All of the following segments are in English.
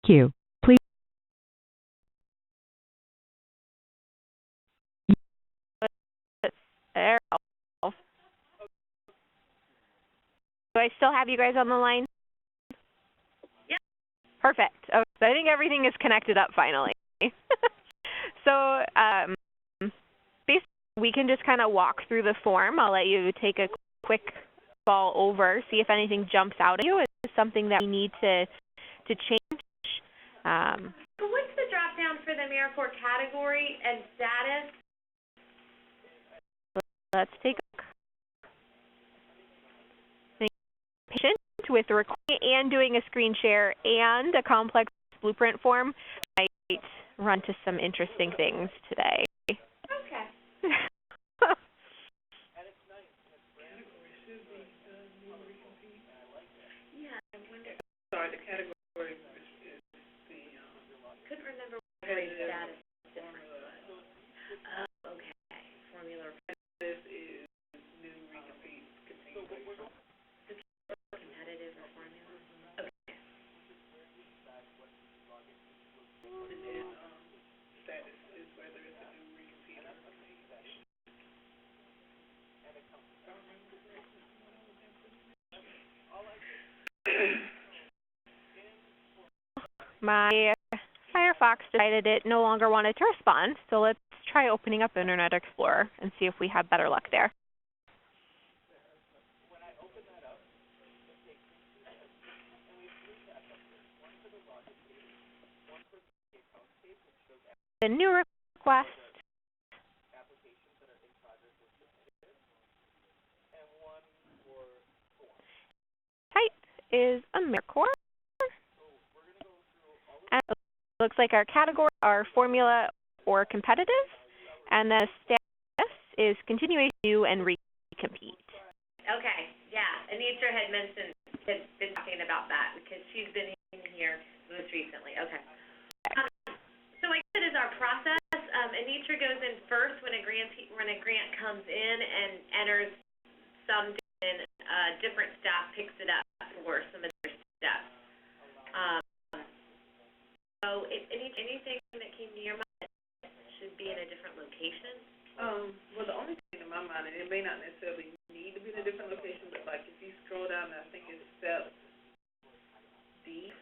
you. Please. There. Do I still have you guys on the line? Yep. Perfect. Okay, so I think everything is connected up finally. So basically, we can just kind of walk through the form. I'll let you take a quick ball over, see if anything jumps out at you. Is something that we need to change. But what's the drop down for the AmeriCorps category and status? Let's take a look. Patient with recording and doing a screen share and a complex blueprint form might run to some interesting things today. Okay. Yeah, I wonder. Sorry, the category is the Couldn't remember what the status difference was. Oh, okay. Formula. This is new recompete competitive Competitive or formula. Okay. And then status is whether it's a new recompete or My Firefox decided it no longer wanted to respond, so let's try opening up Internet Explorer and see if we have better luck there. The new request type is AmeriCorps. And it looks like our category are formula or competitive, and the status is continuing to do and recompete. Okay, yeah. Anitra had been talking about that because she's been in here most recently. Okay. So I guess it is our process. Anitra goes in first when a grant comes in and enters some different staff picks it up for some of their steps. So anything that came to your mind should be in a different location? Well, the only thing in my mind, and it may not necessarily need to be in a different location, but like if you scroll down, I think it's step D.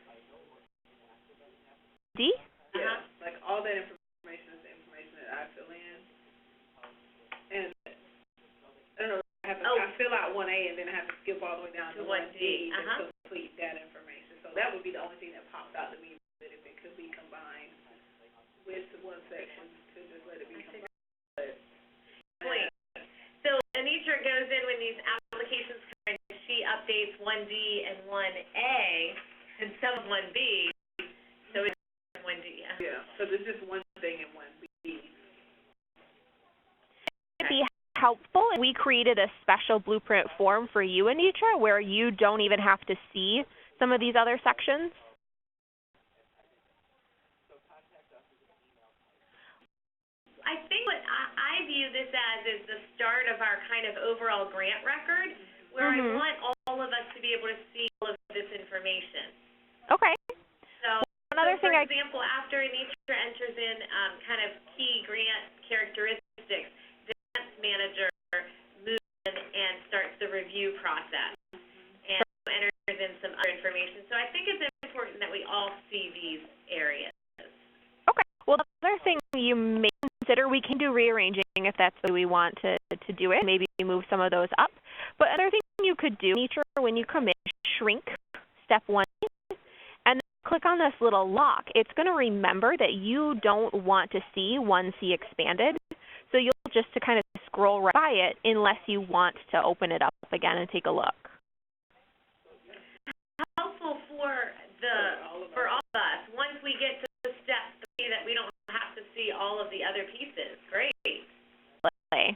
D? Yeah, like all that information is the information that I fill in. And I don't know, I fill out 1A and then I have to skip all the way down to 1D to complete that information. So that would be the only thing that pops out to me, that if it could be combined with one section to just let it be combined. Point. So Anitra goes in when these applications come in, she updates 1D and 1A and some 1B. So it's 1D. Yeah, so there's just one thing in 1B. It'd be helpful if we created a special blueprint form for you, Anitra, where you don't even have to see some of these other sections. I think what I view this as is the start of our kind of overall grant record, where I want all of us to be able to see all of this information. Okay. So, another thing, for example, after Anitra enters in kind of key grant characteristics, the grants manager moves in and starts the review process and enters in some other information. So I think it's important that we all see these areas. Okay. Well, the other thing you may consider, we can do rearranging if that's the way we want to do it. Maybe move some of those up. But another thing you could do, Anitra, when you come in, shrink step 1 and then click on this little lock. It's going to remember that you don't want to see 1C expanded. So you'll just to kind of scroll right by it unless you want to open it up again and take a look. Helpful for all of us. Once we get to step 3, that we don't have to see all of the other pieces. Great. Play.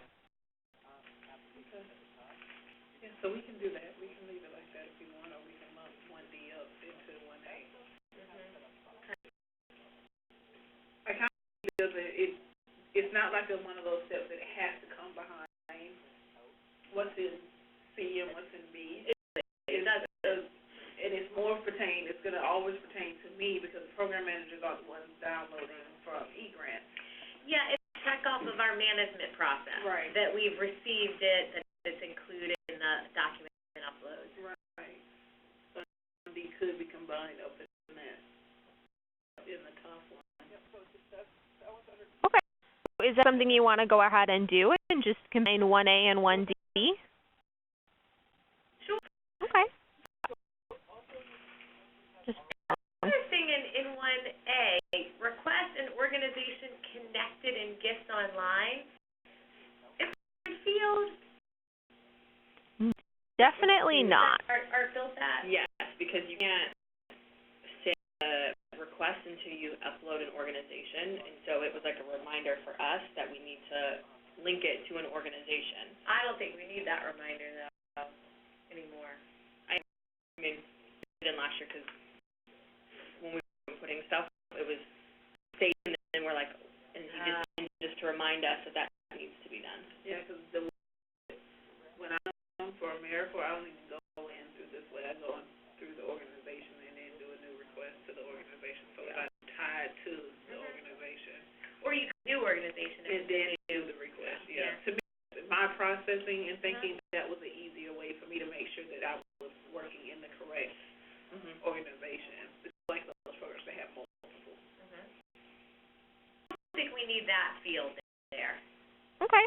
Yeah, so we can do that. We can leave it like that if we want, or we can lump 1D up into 1A. I kind of feel that it's not like one of those steps that has to come behind what's in C and what's in B. It doesn't. And it's more for it's gonna always pertain to me because the program managers are the ones downloading from eGrant. Yeah, it's a check off of our management process. Right. That we've received it, that it's included in the document uploads. Right. So D could be combined up in that, in the top one. Okay. Is that something you want to go ahead and do and just combine 1A and 1D? Sure. Okay. Just Another thing in 1A, request an organization connected in gifts online. Is there a field? definitely not. Are filled that? Yes, because you can't send a request until you upload an organization, and so it was like a reminder for us that we need to link it to an organization. I don't think we need that reminder though anymore. I mean, we didn't last year because when we were putting stuff, it was saved, and then we're like, and just to remind us that needs to be done. Yeah, because when I'm for AmeriCorps, I don't even go in through this way. I go in through the organization and then do a new request to the organization, so that I'm tied to the organization. Or you can do organization And then do the request, yeah. To me, my processing and thinking, that was an easier way for me to make sure that I was working in the correct organization. It's like those programs, they have multiple. I don't think we need that field there. Okay.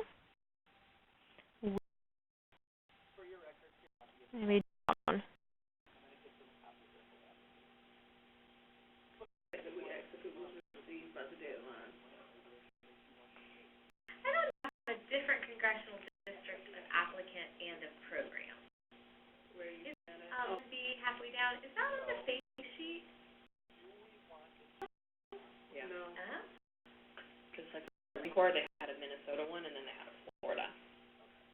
Maybe down. We asked if it was received by the deadline. I don't know a different congressional district of applicant and of program. Where you Be halfway down. Is that on the face sheet? Yeah. No. Because like Corps, they had a Minnesota one, and then they had a Florida.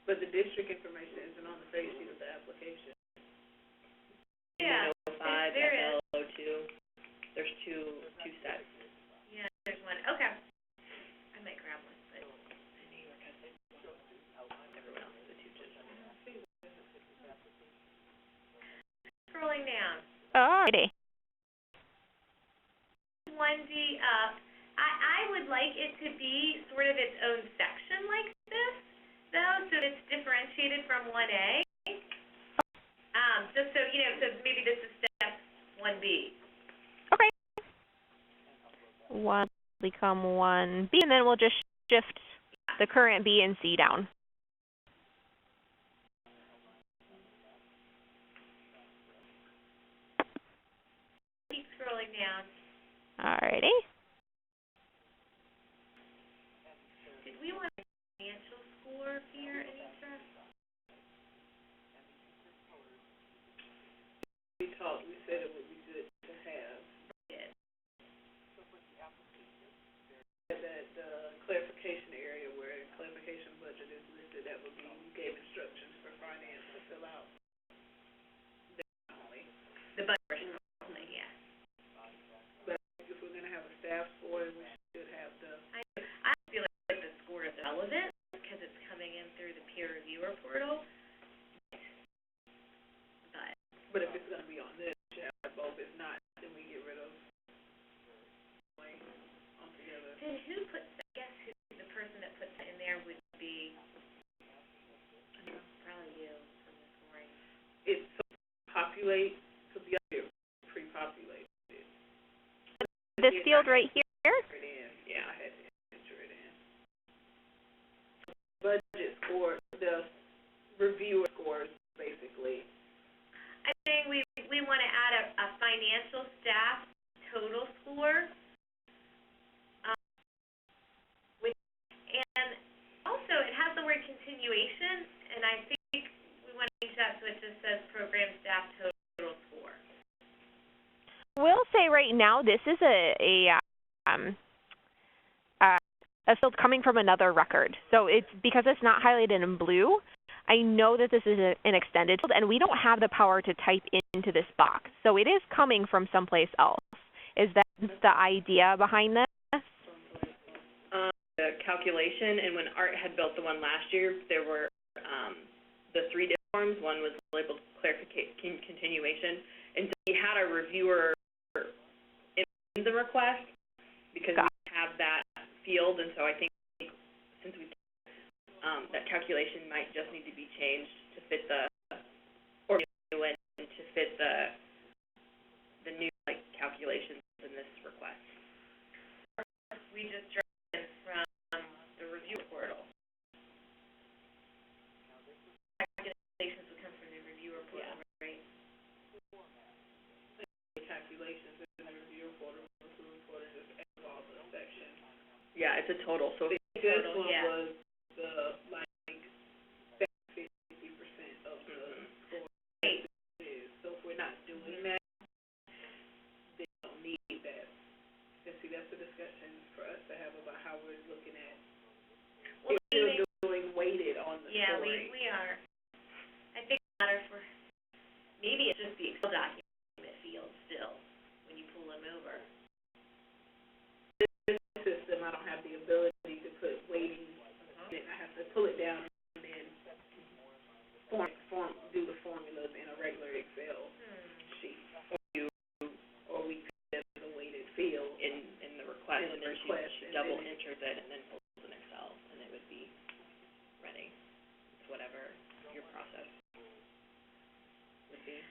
But the district information isn't on the face sheet of the application. Yeah. 05, there is. FL02. There's two sets. Yeah, there's one. Okay. I might grab one, but I New York has everyone else the two digits. scrolling down. Alrighty. 1D up. I would like it to be sort of its own section like this, though, so it's differentiated from 1A. Just so, so maybe this is step 1B. Okay. 1 become 1B, and then we'll just shift the current B and C down. Keep scrolling down. Alrighty. Did we want a financial score here, Anitra? We said it would be good to have. Did. That clarification area where clarification budget is listed, that would be, you gave instructions for finance to fill out. The budget only, yeah. But if we're gonna have a staff score, we should have the. I feel like the score is relevant because it's coming in through the peer reviewer portal. But if it's gonna be on this, you have both. If not, then we get rid of altogether. Then who puts, I guess who, the person that puts it in there would be, probably you from the scoring. It's populate, because the other pre-populated. This field right here. Yeah, I had to enter it in. Budget score, the reviewer scores, basically. I think we want to add a financial staff total score. And also it has the word continuation, and I think we want to change that so it just says program staff total score. We'll say right now this is a field coming from another record. So it's because it's not highlighted in blue. I know that this is an extended field, and we don't have the power to type into this box. So it is coming from someplace else. Is that the idea behind this? The calculation, and when Art had built the one last year, there were the 3 different forms. One was labeled clarification continuation. And so we had a reviewer in the request, because we have that field, and so I think since we, that calculation might just need to be changed to fit the, or new one, to fit the new, like, calculations in this request. We just dropped in from the review portal. Calculations would come from the reviewer portal, right? The calculations in the review portal, just add all the sections. Yeah, it's a total, so This Total, one yeah. was the, like, 50% of the score. So if we're not doing that, they don't need that. And see, that's a discussion for us to have about how we're looking at, Well, if we're doing weighted on the yeah, scoring. we are. I think it matters for, maybe it's just the Excel document field still, when you pull them over. This system, I don't have the ability to put weighting, then I have to pull it down and then do the formulas in a regular Excel sheet. Or we could have a weighted field. in the request, In the and then request, she and double then- enters it and then pulls in Excel, and it would be ready. It's whatever your process would be.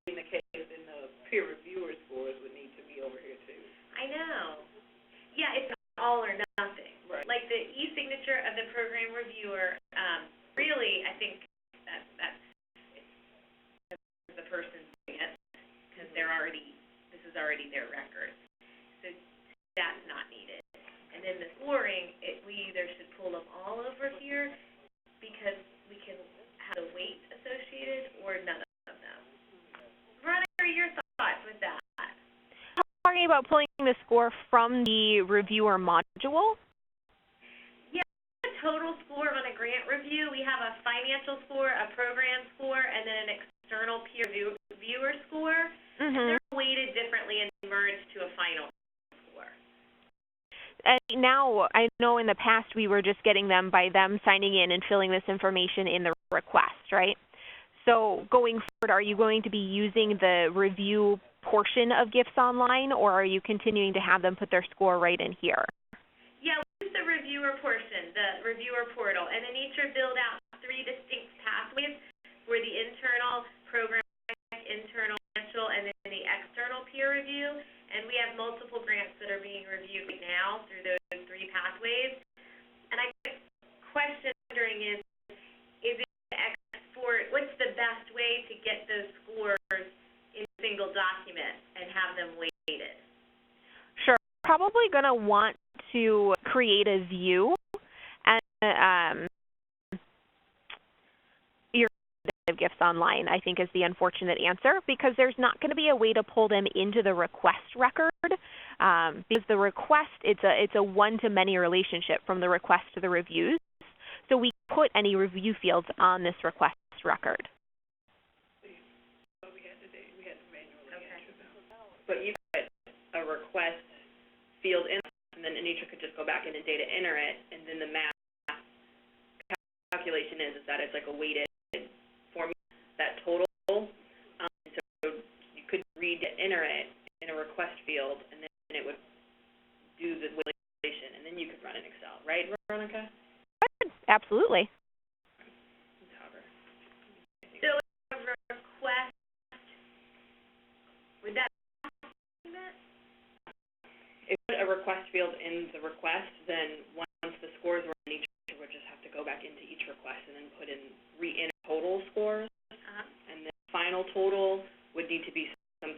In the case, then the peer reviewer scores would need to be over here too. I know. Yeah, it's all or nothing. Right. Like the e-signature of the program reviewer, really, I think that's the person doing it, because this is already their record. So that's not needed. And then the scoring, we either should pull them all over here, because we can have the weight associated, or none of them. Veronica, your thoughts with that? Talking about pulling the score from the reviewer module. Yeah, a total score on a grant review. We have a financial score, a program score, and then an external peer viewer score. And they're weighted differently and merged to a final score. And now, I know in the past we were just getting them by them signing in and filling this information in the request, right? So going forward, are you going to be using the review portion of Gifts Online, or are you continuing to have them put their score right in here? Yeah, we use the reviewer portion, the reviewer portal, and then each are built out 3 distinct pathways for the internal program, internal financial, and then the external peer review. And we have multiple grants that are being reviewed right now through those 3 pathways. And I guess the question I'm wondering is it export, what's the best way to get those scores in a single document and have them weighted? Sure. Probably going to want to create a view, and your Gifts Online, I think, is the unfortunate answer, because there's not going to be a way to pull them into the request record, because the request, it's a one-to-many relationship from the request to the reviews. So we put any review fields on this request record. But we had to manually enter them. But you put a request field in, and then Anitra could just go back in and data enter it, and then the math calculation is that it's like a weighted formula, that total. So you could enter it in a request field, and then it would do the calculation, and then you could run in Excel, right, Veronica? Absolutely. So a request, would that document? If you put a request field in the request, then once the scores were in each, we'll just have to go back into each request and then put in, re-enter total scores. And the final total would need to be some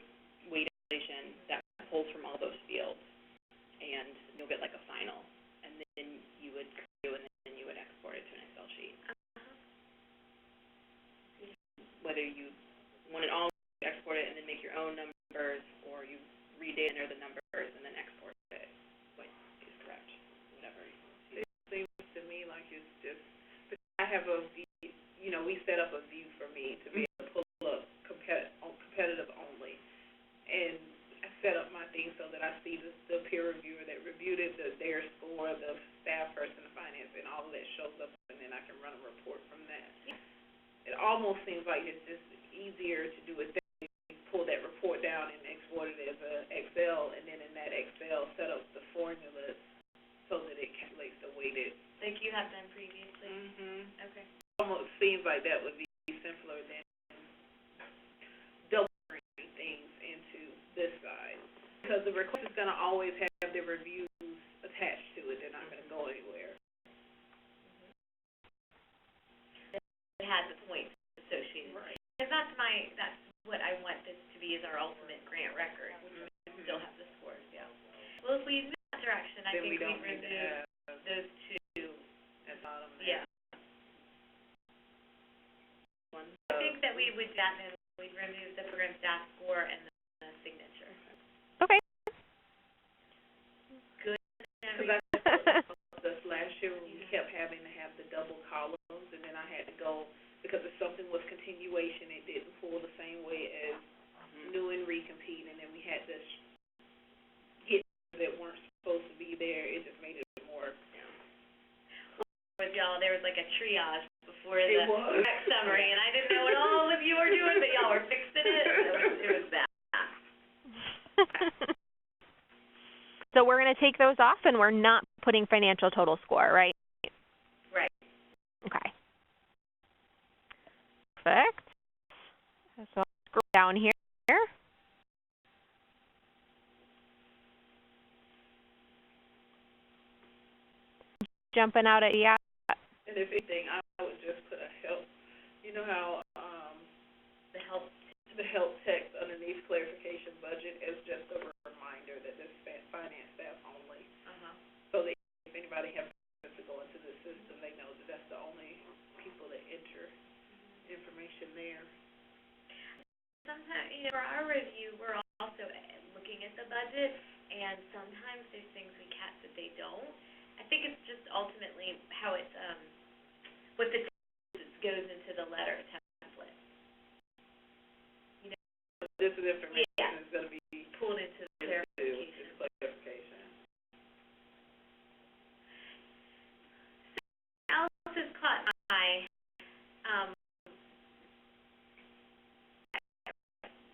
weightation that pulls from all those fields. And you'll get like a final. And then you would do, and then you would export it to an Excel sheet. Whether you want it all, export it and then make your own numbers, or you re-enter the numbers and then export it, what is correct, whatever. It seems to me like it's just, but I have a view, we set up a view for me to be able to pull up competitive only. And I set up my thing so that I see the peer reviewer that reviewed it, their score, the staff person, the finance, and all of that shows up, and then I can run a report from that. It almost seems like it's just easier to do it that way, pull that report down and export it as a Excel, and then in that Excel, set up the formulas so that it calculates the weighted. Like you have done previously? Mm-hmm. Okay. Almost seems like that would be simpler than doubling things into this side. Because the request is gonna always have the reviews attached to it, they're not gonna go anywhere. It has the points associated. Right. Because that's what I want this to be, is our ultimate grant record. We still have the scores, yeah. Well, if we move that direction, I Then we think don't we need to remove have those two. at bottom there. Yeah. I think that we would definitely, we'd remove the program staff score and the signature. Okay. Good. Because I this last year when we kept having to have the double columns, and then I had to go, because if something was continuation, it didn't pull the same way as new and recompete, and then we had to get that weren't supposed to be there. It just made it more. With y'all, there was like a triage before It the was. rec summary, and I didn't know what all of you were doing, but y'all were fixing it. It was bad. So we're going to take those off, and we're not putting financial total score, right? Right. Okay. Perfect. So I'll scroll down here. Jumping out at yeah. And if anything, I would just put a help. You know how the help text underneath clarification budget is just a reminder that this is finance staff only. So that if anybody has to go into the system, they know that that's the only people that enter information there. Sometimes, for our review, we're also looking at the budget, and sometimes there's things we catch that they don't. I think it's just ultimately how it's, what the goes into the letter template. This is information is going to be pulled into the clarification. clarification. Else has caught my eye,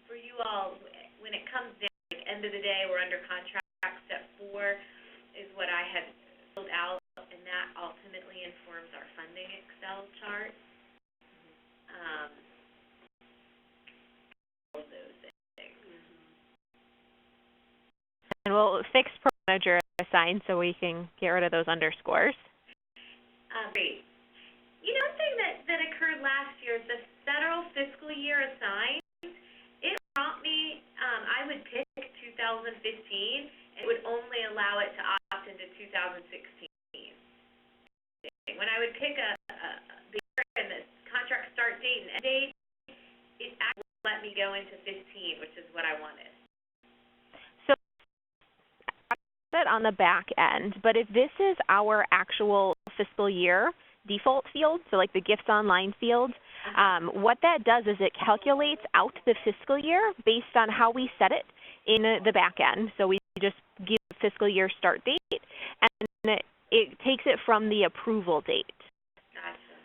for you all, when it comes down, like, end of the day, we're under contract. Step 4 is what I had filled out, and that ultimately informs our funding Excel chart. All of those things. And we'll fix program manager assigned so we can get rid of those underscores. Great. One thing that occurred last year is the federal fiscal year assigned. It prompted me, I would pick 2015, and it would only allow it to opt into 2016. When I would pick the year and the contract start date and end date, it actually let me go into 15, which is what I wanted. So that on the back end, but if this is our actual fiscal year default field, so like the Gifts Online field, what that does is it calculates out the fiscal year based on how we set it in the back end. So we just give fiscal year start date, and it takes it from the approval date. Gotcha.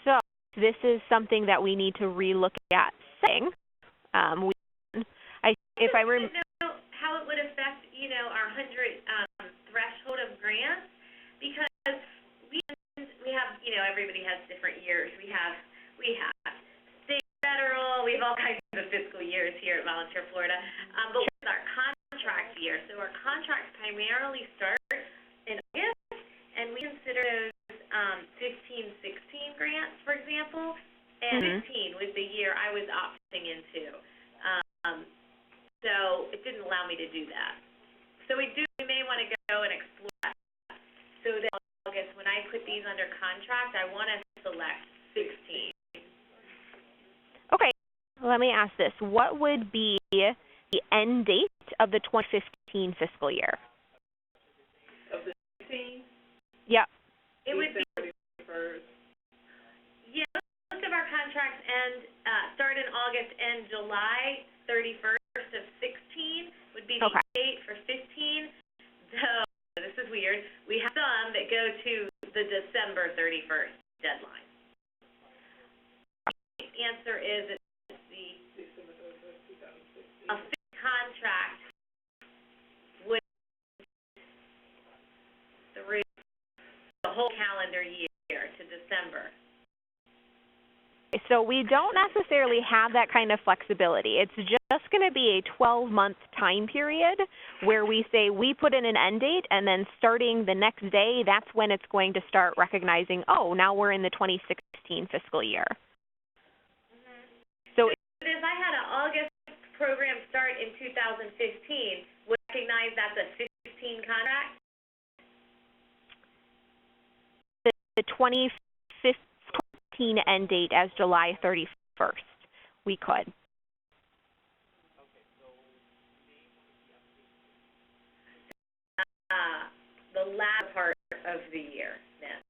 So this is something that we need to relook at setting. If I remember, know how it would affect, our 100 threshold of grants, because we have, everybody has different years. We have state, federal, we have all kinds of fiscal years here at Volunteer Florida. But with our contract year, so our contracts primarily start in August, and we consider those 15-16 grants, for example, and 15 was the year I was opting into. So it didn't allow me to do that. So we may want to go and explore that. So that August, when I put these under contract, I want to select 16. okay, let me ask this. What would be the end date of the 2015 fiscal year? Of the 15? Yep. It would be, first. yeah, most of our contracts start in August and July 31st of 16 would be the date for 15. So this is weird. We have some that go to the December 31st deadline. The answer is it's the December 31st, calendar year to December. So we don't necessarily have that kind of flexibility. It's just going to be a 12-month time period where we say we put in an end date, and then starting the next day, that's when it's going to start recognizing, oh, now we're in the 2016 fiscal year. So if I had an August program start in 2015, would I recognize that's a 15 contract? The 2015 end date as July 31st, we could. The latter part of the year, then.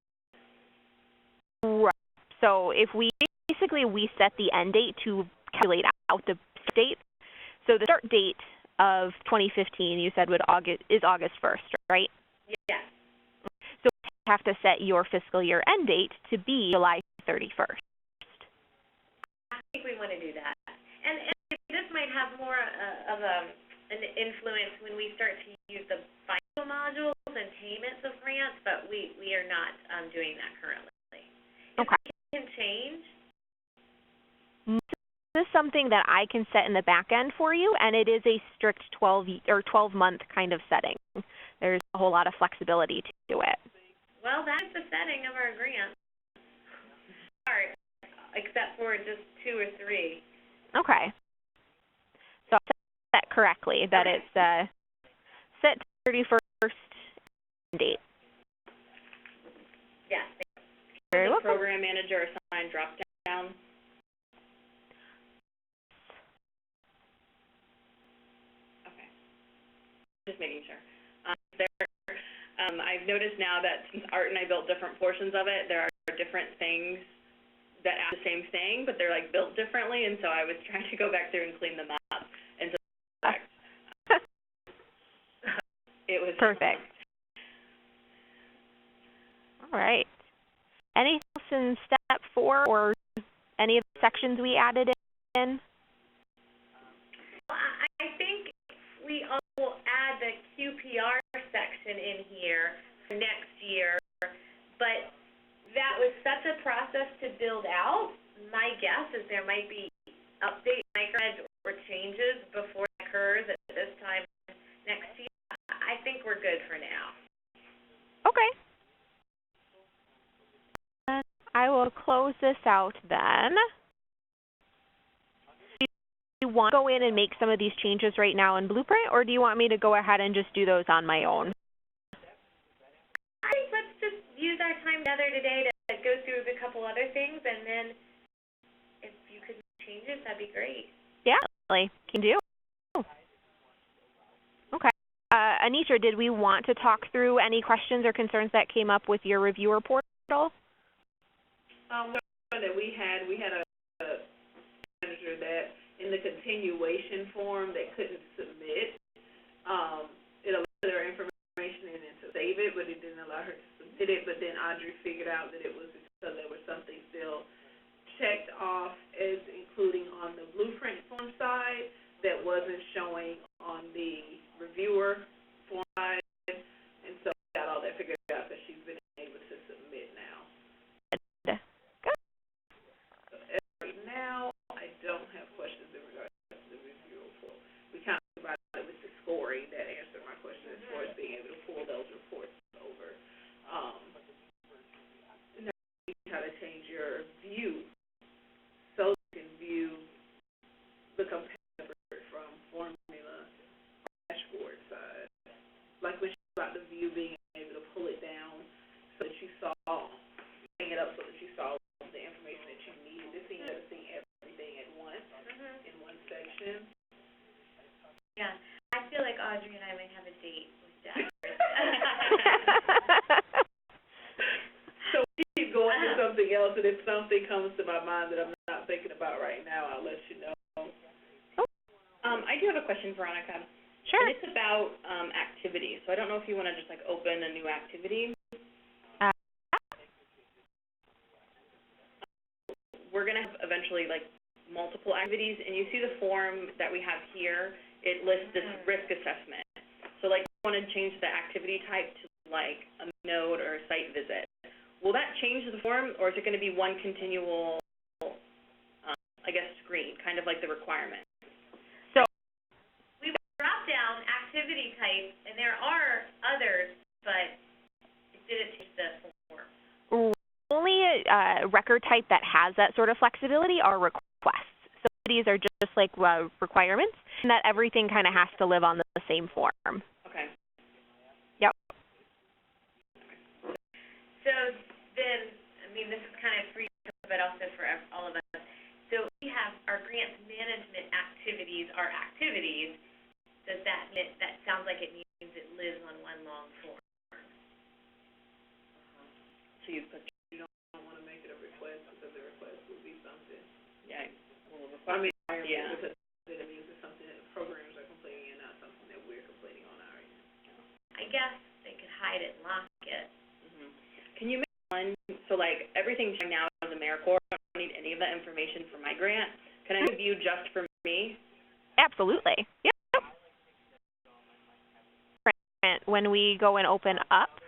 Right. So if we set the end date to calculate out the date. So the start date of 2015, you said is August 1st, right? Yes. So you have to set your fiscal year end date to be July 31st. I think we want to do that. And this might have more of an influence when we start to use the financial modules and payments of grants, but we are not doing that currently. Okay. It can change. This is something that I can set in the back end for you, and it is a strict 12-month kind of setting. There's a whole lot of flexibility to it. Well, that's the setting of our grant. Except for just 2 or 3. Okay. So I'll set that correctly, that it's set 31st date. Yes. Very The welcome. program manager assigned drop down. Okay. Just making sure. I've noticed now that since Art and I built different portions of it, there are different things that add the same thing, but they're like built differently, and so I was trying to go back through and clean them up. And so it was perfect. All right. Anything else in step 4 or any of the sections we added in? Well, I think we will add the QPR section in here for next year, but that was such a process to build out. My guess is there might be updates, microeds, or changes before it occurs at this time next year. I think we're good for now. Okay. I will close this out then. Do you want to go in and make some of these changes right now in Blueprint, or do you want me to go ahead and just do those on my own? I think let's just use our time together today to go through a couple other things, and then if you could change it, that'd be great. Yeah, can do. Okay. Anitra, did we want to talk through any questions or concerns that came up with your reviewer portal? One that we had a manager that in the continuation form that couldn't submit. It allowed her information in and to save it, but it didn't allow her to submit it. But then Audrey figured out that it was because there was something still checked off as including on the Blueprint form side that wasn't showing on the reviewer form side. And so we got all that figured out that she's been able to submit now. Good. So as right now, I don't have questions in regards to the reviewer portal. We kind of about it with the scoring that answered my question as far as being able to pull those reports over. Now you how to change your view so you can view the comparator from formula dashboard side. Like when she about the view being able to pull it down so that you saw, bring it up so that you saw the information that you needed to see, instead of seeing everything at once in one section. Yeah, I feel like Audrey and I might have a date with Dad. So we keep going to something else, and if something comes to my mind that I'm not thinking about right now, I'll let you know. I do have a question, Veronica. Sure. And it's about activities. So I don't know if you want to just like open a new activity. We're going to have eventually like multiple activities, and you see the form that we have here. It lists this risk assessment. So like, you want to change the activity type to like a node or a site visit. Will that form, or is it gonna be one continual, I guess, screen, kind of like the requirement? We dropped down activity type, and there are others, but it didn't change the form. Only record type that has that sort of flexibility are requests. So these are just like requirements, and that everything kind of has to live on the same form. Okay. Yep. So then, I mean, this is kind of free, but also for all of us. So we have our grants management activities are activities. Does that mean, that sounds like it means it lives on one long form? So you put, You don't want to make it a request because the request would be something. yeah, well, I mean, yeah. because then it means it's something that programs are completing and not something that we're completing on our end. I guess they could hide it and lock it. Mhm. Can you make one, so like, everything now is AmeriCorps, I don't need any of that information for my grant. Can I view just for me? Absolutely. Yep. When we go and open up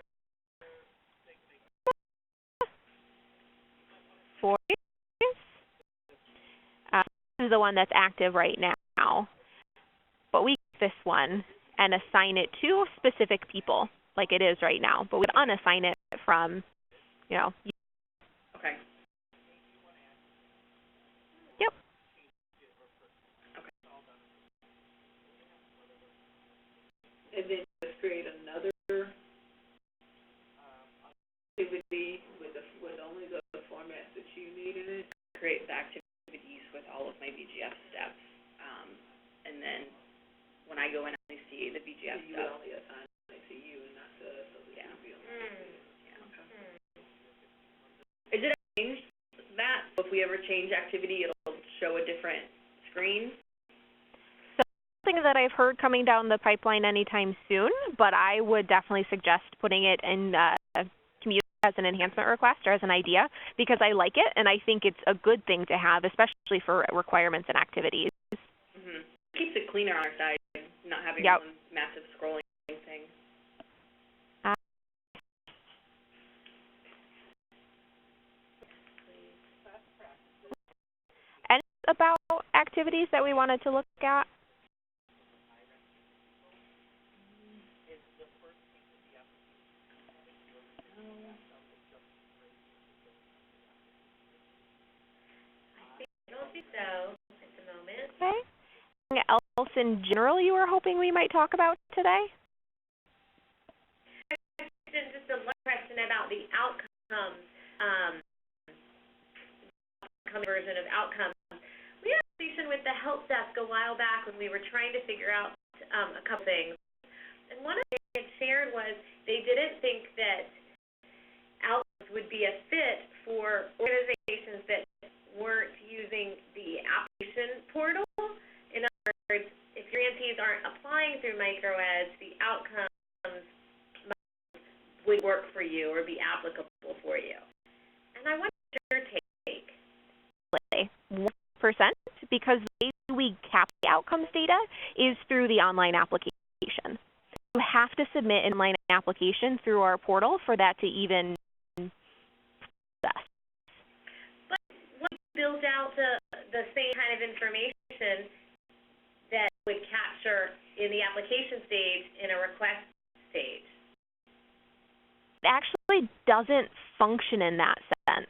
for this is the one that's active right now. But we take this one and assign it to specific people, like it is right now. But we unassign it from, you know. Okay. Yep. Okay. And then just create another activity with only the formats that you need in it. Create the activities with all of my VGF steps, and then when I go in, I only see the VGF You would steps. only assign it to you and not to us, so that you would be on Is it changed that? If we ever change activity, it'll show a different screen? Something that I've heard coming down the pipeline anytime soon, but I would definitely suggest putting it in Community as an enhancement request or as an idea, because I like it and I think it's a good thing to have, especially for requirements and activities. Mm-hmm. Keeps it cleaner on our side, not having Yep. one massive scrolling thing. And about activities that we wanted to look at. I don't think so at the moment. Okay. Anything else in general you were hoping we might talk about today? Just a question about the outcomes, version of outcomes. We had a conversation with the help desk a while back when we were trying to figure out a couple things. And one of the things they had shared was they didn't think that outcomes would be a fit for organizations that weren't using the application portal. In other words, if grantees aren't applying through MicroEdge, the outcomes would work for you or be applicable for you. And I wonder your take. 1%, because the way we cap the outcomes data is through the online application. You have to submit an online application through our portal for that to even process. But what build out the same kind of information that would capture in the application stage in a request stage? It actually doesn't function in that sense.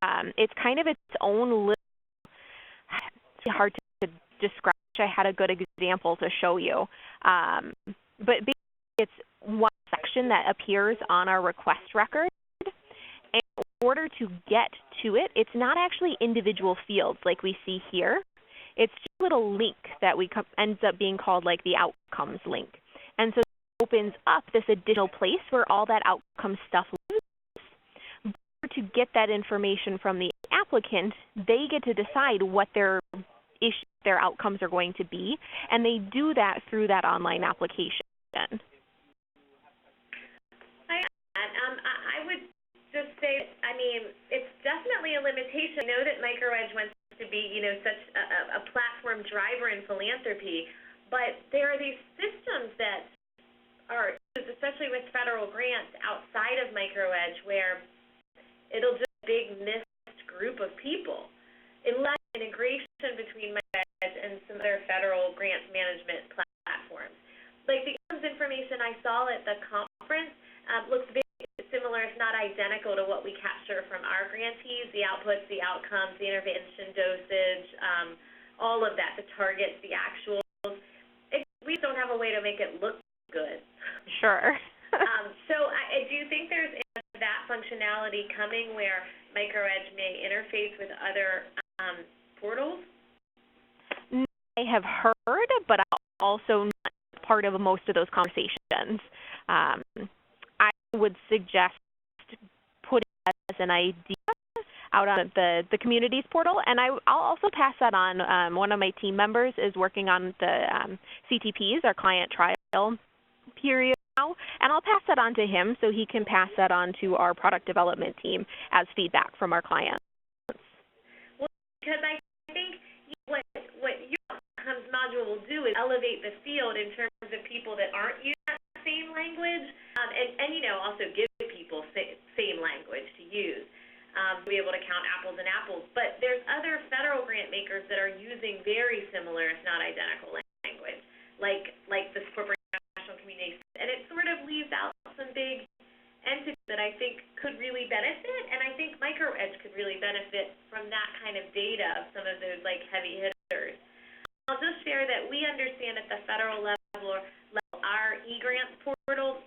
So, it's kind of its own little, it's hard to describe. I had a good example to show you. But basically it's one section that appears on our request record. And in order to get to it, it's not actually individual fields like we see here. It's just a little link that ends up being called like the outcomes link. And so it opens up this additional place where all that outcome stuff lives. But to get that information from the applicant, they get to decide what their outcomes are going to be, and they do that through that online application. I would just say, I mean, it's definitely a limitation. I know that MicroEdge wants to be, such a platform driver in philanthropy, but there are these systems that are, especially with federal grants outside of MicroEdge, where it'll just big missed group of people. Unless integration between MicroEdge and some other federal grant management platforms. Like the information I saw at the conference looks very similar, if not identical, to what we capture from our grantees, the outputs, the outcomes, the intervention dosage, all of that, the targets, the actuals. We don't have a way to make it look good. Sure. So do you think there's that functionality coming where MicroEdge may interface with other portals? I have heard, but also not part of most of those conversations. I would suggest putting it as an idea out on the communities portal, and I'll also pass that on. One of my team members is working on the CTPs, our client trial period now, and I'll pass that on to him so he can pass that on to our product development team as feedback from our clients. Well, because I think what your outcomes module will do is elevate the field in terms of people that aren't using that same language, and also give people same language to use. To be able to count apples and apples. But there's other federal grant makers that are using very similar, if not identical, language, like this corporate national community. And it sort of leaves out some big entities that I think could really benefit, and I think MicroEdge could really benefit from that kind of data of some of those heavy hitters. I'll just share that we understand at the federal level our eGrants portal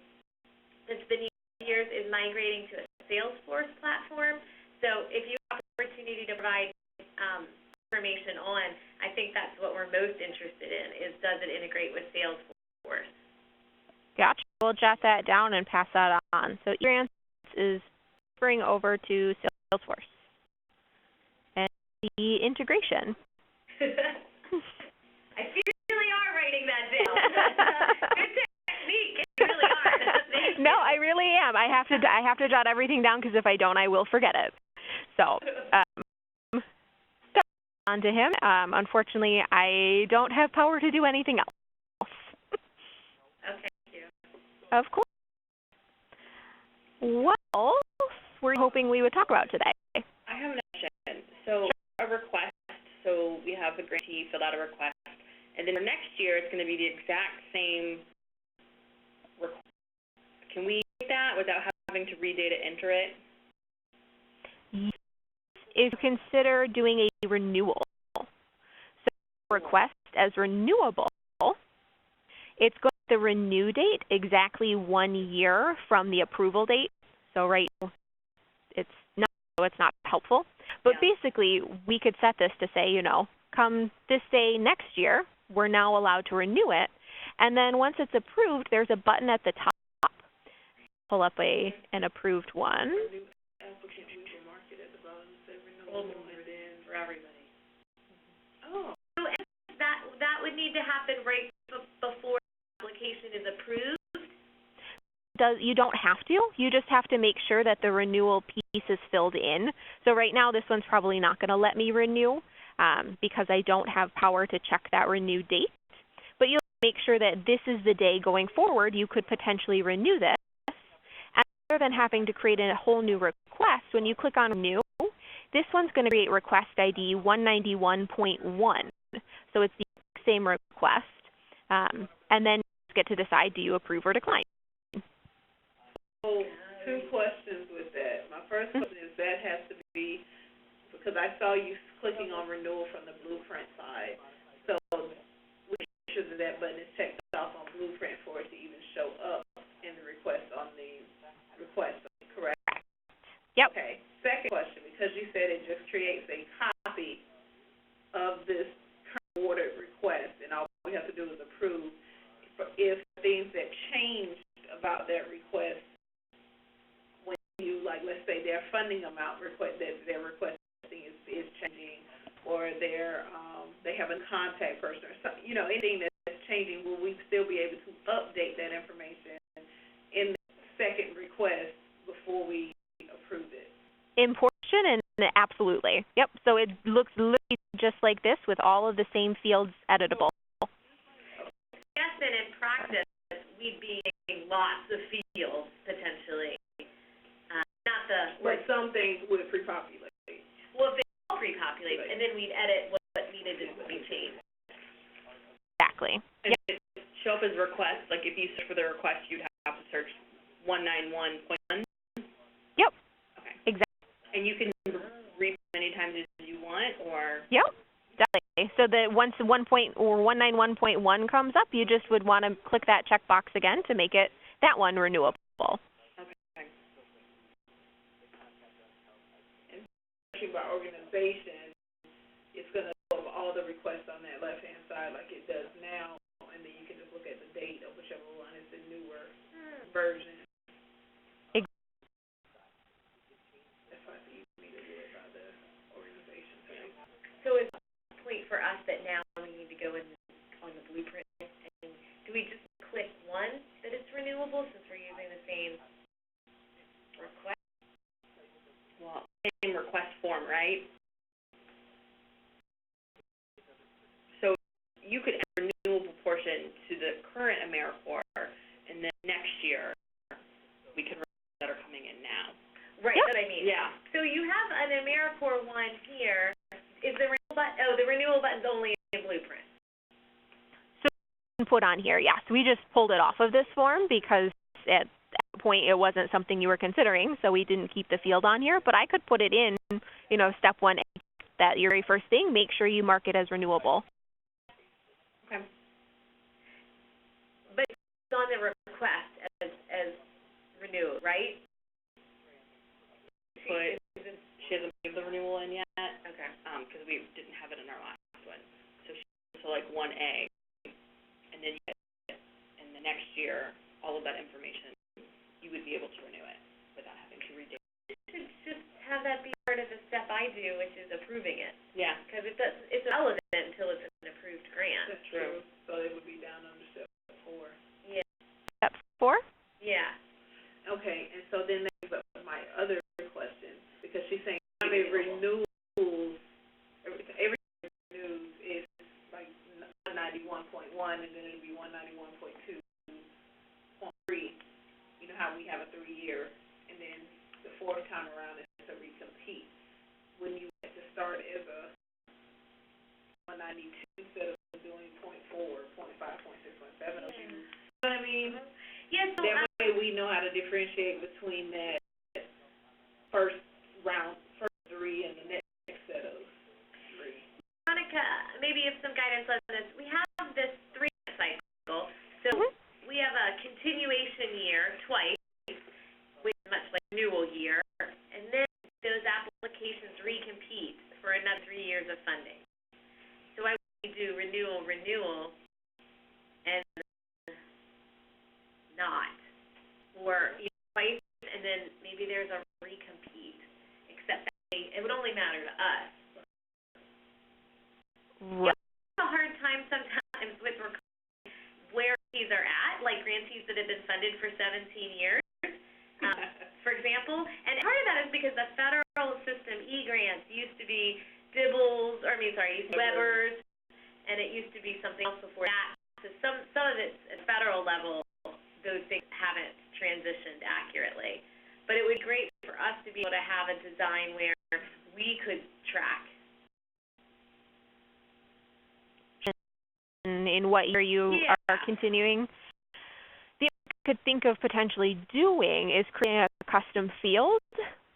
that's been years is migrating to a Salesforce platform. So if you have the opportunity to provide information on, I think that's what we're most interested in, is does it integrate with Salesforce? Gotcha. We'll jot that down and pass that on. So eGrants is bring over to Salesforce and the integration. I really are writing that down. Good technique. You really are. No, I really am. I have to jot everything down because if I don't, I will forget it. So, on to him. Unfortunately, I don't have power to do anything else. Okay, thank you. Of course. What else were you hoping we would talk about today? I have an question. So a request, so we have the grantee filled out a request, and then for next year it's going to be the exact same request. Can we do that without having to redata enter it? If you consider doing a renewal, so request as renewable, it's going to the renew date exactly 1 year from the approval date. So right now, it's not helpful. But basically, we could set this to say, come this day next year, we're now allowed to renew it. And then once it's approved, there's a button at the top. Pull up an approved one. For everybody. Oh. So that would need to happen right before the application is approved? You don't have to. You just have to make sure that the renewal piece is filled in. So right now, this one's probably not going to let me renew because I don't have power to check that renew date. But you'll make sure that this is the day going forward you could potentially renew this. And rather than having to create a whole new request, when you click on renew, this one's going to create request ID 191.1. So it's the same request. And then you get to decide, do you approve or decline? So, two questions with that. My first question is that has to be, because I saw you clicking on renewal from the Blueprint side. So we make sure that button is checked off on Blueprint for it to even show up in the request on the request, correct? Yep. Okay. Second question, because you said it just creates a copy of this current awarded request, and all we have to do is approve. If things that changed about that request, when you, let's say their funding amount that they're requesting is changing, or they have a contact person, or something, anything that's changing, will we still be able to update that information in the second request before we approve it? In portion, and absolutely. Yep. So it looks literally just like this with all of the same fields editable. Yes, and in practice, we'd be in lots of fields potentially. Not the. But some things would show up as requests, like if you search for the request, you'd have to search 191.1? Yep. Okay. Exactly. And you can read as many times as you want, or? Yep. Definitely. So that once 191.1 comes up, you just would want to click that checkbox again to make it that one renewable. Okay. And especially by organization, it's going to have all the requests on that left-hand side like it does now, and then you can just look at the date of whichever one is the newer version. That's why it's easy to do it by the organization type. So is the point for us that now we need to go in on the blueprint, and do we just click one that it's renewable since we're using the same request? Well, same request form, right? So you could add a renewable portion to the current AmeriCorps, and then next year we can renew that are coming in now. Right, Yep. what I mean. Yeah. So you have an AmeriCorps one here. Is the renewal button? Oh, the renewal button's only in blueprint. Put on here, yes. We just pulled it off of this form because at that point it wasn't something you were considering, so we didn't keep the field on here. But I could put it in, step 1A, that your very first thing, make sure you mark it as renewable. Okay. But it's on the request as renewed, right? But she hasn't put the renewal in yet, Okay. because we didn't have it in our last one. So she went to like 1A, and then in the next year, all of that information, you would be able to renew it without having to redo it. You should just have that be part of the step I do, which is approving it. Yeah. Because it's irrelevant until it's an approved grant. That's true. So it would be down under step 4. Yeah. Step 4? Yeah. Okay, and so then that brings up my other question, because she's saying the renewals, every renews is like 191.1, and then it'll be 191.2.3. You know how we have a 3-year, and then the fourth time around is to recompete. When you have to start as a 192 instead of doing 0.4, 0.5, 0.6, 0.7, you know what I mean? Yeah, so That way we know how to differentiate between that first round, first 3, and the next set of 3. Monica, maybe you have some guidance on this. We have this 3-year cycle, so we have a continuation year twice, which is much like renewal year, and then those applications recompete for another 3 years of funding. So I would do renewal, and not, or twice, and then maybe there's a recompete, except that it would only matter to us. Right. A hard time sometimes with where these are at, like grantees that have been funded for 17 years, for example. And part of that is because the federal system E-grants used to be Weber's, and it used to be something else before that. So some of it's at federal level, those things haven't transitioned accurately. But it would be great for us to be able to have a design where we could track. In what year you are continuing. The other thing I could think of potentially doing is creating a custom field,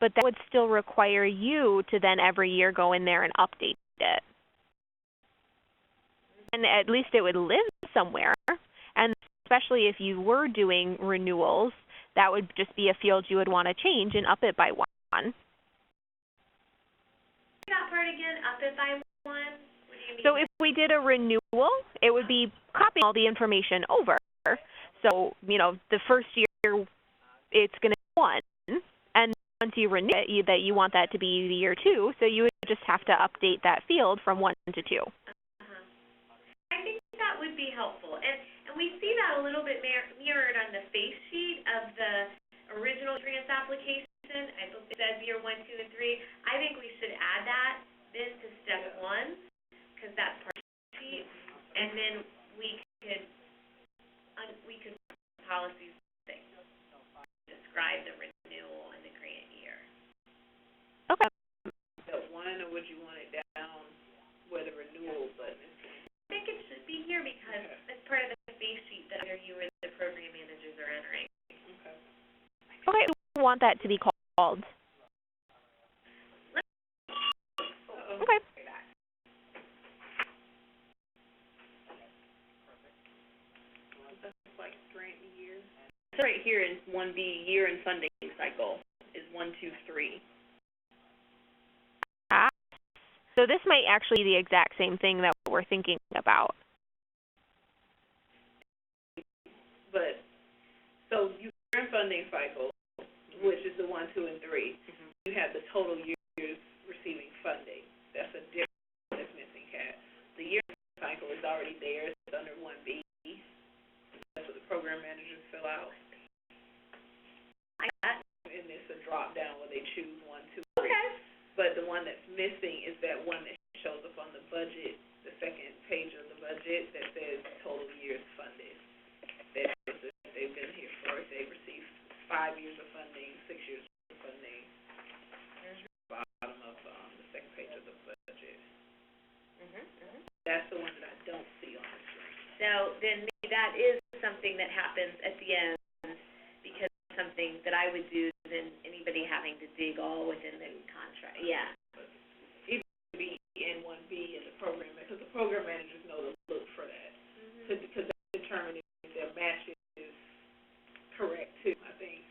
but that would still require you to then every year go in there and update it. And at least it would live somewhere, and especially if you were doing renewals, that would just be a field you would want to change and up it by 1. That part again, up it by 1? What do you mean? So if we did a renewal, it would be copying all the information over. So, the first year it's going to be 1, and once you renew it, that you want that to be the year 2, so you would just have to update that field from 1 to 2. I think that would be helpful. And we see that a little bit mirrored on the face sheet of the original grants application. I believe it says year 1, 2, and 3. I think we should add that then to step 1, because that's part of the sheet. And then we could policies that describe the renewal and the grant year. Okay. That 1, or would you want it down where the renewal button is? I think it should be here because it's part of the face sheet want that to be called? Okay. That's like grant year. So right here in 1B, year and funding cycle is 1, 2, 3. So this might actually be the exact same thing that we're thinking about. But, so year and funding cycle, which is the 1, 2, and 3, you have the total years receiving funding. That's a difference that's missing, Kat. The year cycle is already there. It's under 1B. That's what the program managers fill out. And it's a drop down where they choose 1, 2, 3. Okay. But the one that's missing is that one that shows up on the budget, the second page of the budget that says total years funded. That is if they've been here for, if they've received 5 years of funding, 6 years of funding. There's the bottom of the second page of the budget. That's the one that I don't see on the screen. So then maybe that is something that happens at the end, because it's something that I would do than anybody having to dig all within the contract. Yeah. Be in 1B in the program, because the program managers know to look for that, because they determine if their match is correct too. I think